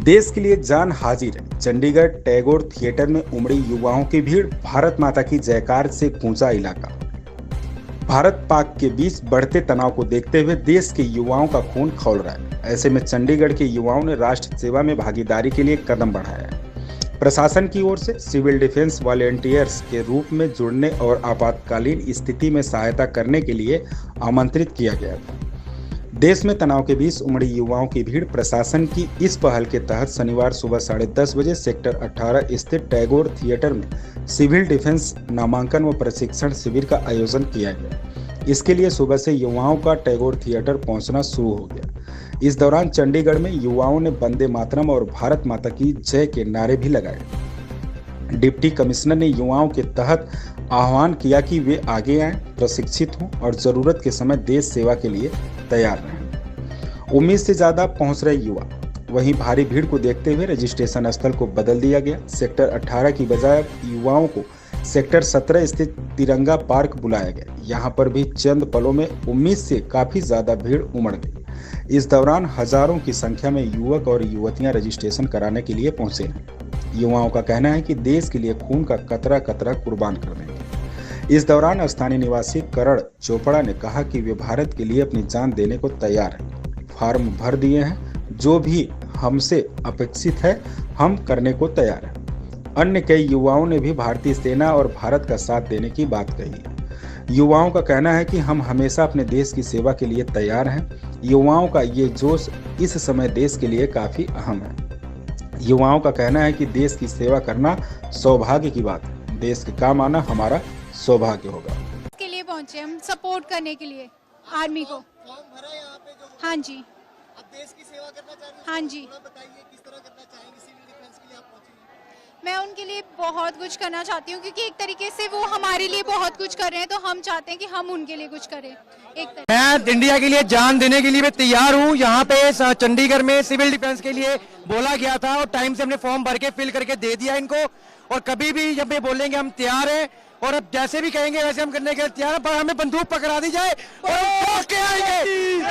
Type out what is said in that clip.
देश के लिए जान हाजिर है। चंडीगढ़ टैगोर थिएटर में उमड़ी युवाओं की भीड़, भारत माता की जयकार से गूंजा इलाका। भारत पाक के बीच बढ़ते तनाव को देखते हुए देश के युवाओं का खून खौल रहा है। ऐसे में चंडीगढ़ के युवाओं ने राष्ट्र सेवा में भागीदारी के लिए कदम बढ़ाया है। प्रशासन की ओर से सिविल डिफेंस वॉलेंटियर्स के रूप में जुड़ने और आपातकालीन स्थिति में सहायता करने के लिए आमंत्रित किया गया था। देश में तनाव के बीच उमड़ी युवाओं की भीड़, प्रशासन की इस पहल के तहत शनिवार सुबह 10:30 बजे सेक्टर 18 स्थित टैगोर थिएटर में सिविल डिफेंस नामांकन व प्रशिक्षण शिविर का आयोजन किया गया। इसके लिए सुबह से युवाओं का टैगोर थिएटर पहुंचना शुरू हो गया। इस दौरान चंडीगढ़ में युवाओं ने वंदे मातरम और भारत माता की जय के नारे भी लगाए। डिप्टी कमिश्नर ने युवाओं के तहत आह्वान किया कि वे आगे आएं, प्रशिक्षित हों और जरूरत के समय देश सेवा के लिए तैयार रहें। उम्मीद से ज्यादा पहुंच रहे युवा। वहीं भारी भीड़ को देखते हुए रजिस्ट्रेशन स्थल को बदल दिया गया। सेक्टर 18 की बजाय युवाओं को सेक्टर 17 स्थित तिरंगा पार्क बुलाया गया। यहां पर भी चंद पलों में उम्मीद से काफी ज्यादा भीड़ उमड़ गई। इस दौरान हजारों की संख्या में युवक और युवतियां रजिस्ट्रेशन कराने के लिए पहुंचे हैं। युवाओं का कहना है कि देश के लिए खून का कतरा कतरा कुर्बान कर देंगे। इस दौरान स्थानीय निवासी करण चोपड़ा ने कहा कि वे भारत के लिए अपनी जान देने को तैयार हैं। फॉर्म भर दिए हैं, जो भी हमसे अपेक्षित है हम करने को तैयार हैं। अन्य कई युवाओं ने भी भारतीय सेना और भारत का साथ देने की बात कही है। युवाओं का कहना है कि हम हमेशा अपने देश की सेवा के लिए तैयार हैं। युवाओं का ये जोश इस समय देश के लिए काफी अहम है। युवाओं का कहना है कि देश की सेवा करना सौभाग्य की बात है। देश के काम आना हमारा सौभाग्य होगा। के लिए पहुंचे हम सपोर्ट करने के लिए आर्मी को। फॉर्म भरा यहाँ पे जो? हाँ जी। आप देश की सेवा करना चाह रहे हैं? हाँ जी। थोड़ा बताइए किस तरह करना चाहेंगे? सिविल डिफेंस के लिए आप पहुंची हैं। मैं उनके लिए बहुत कुछ करना चाहती हूँ, क्योंकि एक तरीके से वो हमारे लिए बहुत कुछ कर रहे हैं, तो हम चाहते हैं कि हम उनके लिए कुछ करें। मैं इंडिया के लिए जान देने के लिए मैं तैयार हूँ। यहाँ पे चंडीगढ़ में सिविल डिफेंस के लिए बोला गया था और टाइम से हमने फॉर्म भर के फिल करके दे दिया इनको। और कभी भी जब ये बोलेंगे हम तैयार हैं, और अब जैसे भी कहेंगे वैसे हम करने के लिए तैयार हैं, पर हमें बंदूक पकड़ा दी जाए और हम के आएंगे।